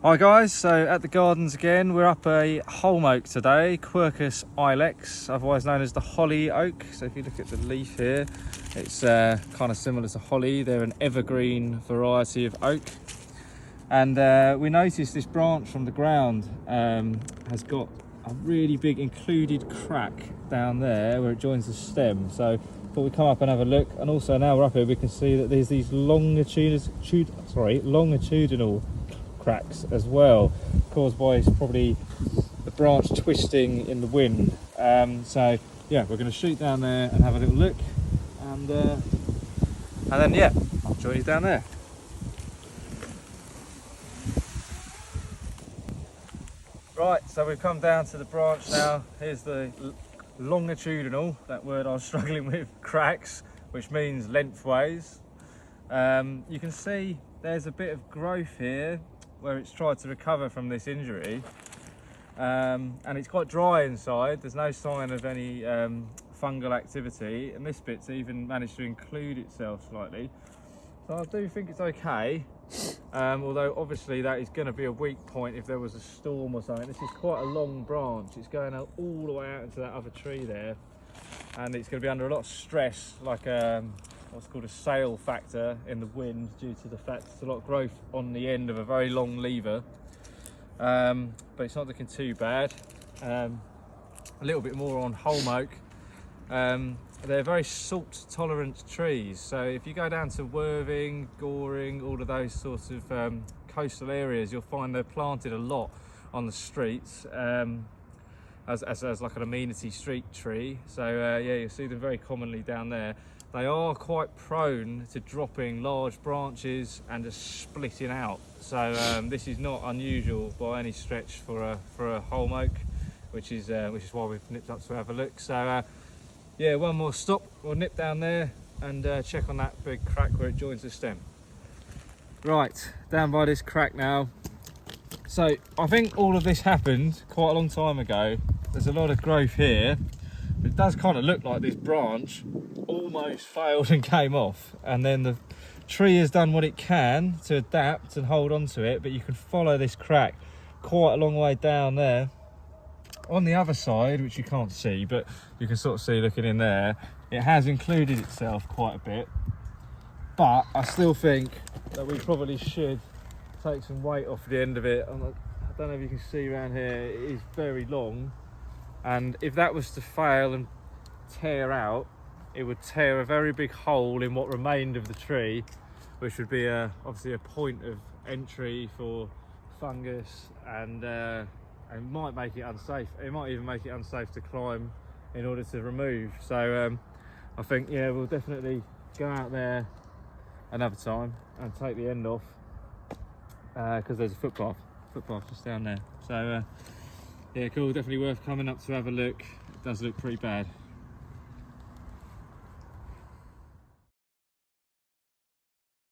Hi guys, so at the gardens again, we're up a Holm Oak today, Quercus ilex, otherwise known as the holly oak. So if you look at the leaf here, it's kind of similar to holly. They're an evergreen variety of oak. And we noticed this branch from the ground has got a really big included crack down there where it joins the stem. So thought we'd come up and have a look. And also now we're up here, we can see that there's these longitudinal cracks as well, caused by probably the branch twisting in the wind. So yeah, we're going to shoot down there and have a little look, and then yeah, I'll join you down there. Right, so we've come down to the branch now. Here's the longitudinal, that word I was struggling with, cracks, which means lengthways. You can see there's a bit of growth here where it's tried to recover from this injury, and it's quite dry inside. There's no sign of any fungal activity, and this bit's even managed to include itself slightly. So I do think it's okay, although obviously that is going to be a weak point if there was a storm or something. This is quite a long branch. It's going out all the way out into that other tree there, and it's going to be under a lot of stress, like what's called a sail factor in the wind, due to the fact there's a lot of growth on the end of a very long lever. But it's not looking too bad. A little bit more on Holm Oak. They're very salt tolerant trees, so if you go down to Worthing, Goring, all of those sorts of coastal areas, you'll find they're planted a lot on the streets as like an amenity street tree. So yeah, you'll see them very commonly down there. They are quite prone to dropping large branches and just splitting out. So this is not unusual by any stretch for a Holm Oak, which is why we've nipped up to have a look. So yeah, one more stop. We'll nip down there and check on that big crack where it joins the stem. Right, down by this crack now. So I think all of this happened quite a long time ago. There's a lot of growth here. It does kind of look like this branch almost failed and came off, and then the tree has done what it can to adapt and hold on to it, but you can follow this crack quite a long way down there. On the other side, which you can't see, but you can sort of see looking in there, it has included itself quite a bit. But I still think that we probably should take some weight off the end of it. I don't know if you can see around here, it is very long. And if that was to fail and tear out, it would tear a very big hole in what remained of the tree, which would be obviously a point of entry for fungus, and might make it unsafe. It might even make it unsafe to climb in order to remove. So I think, yeah, we'll definitely go out there another time and take the end off, because there's a footpath just down there. So yeah, cool, definitely worth coming up to have a look. It does look pretty bad.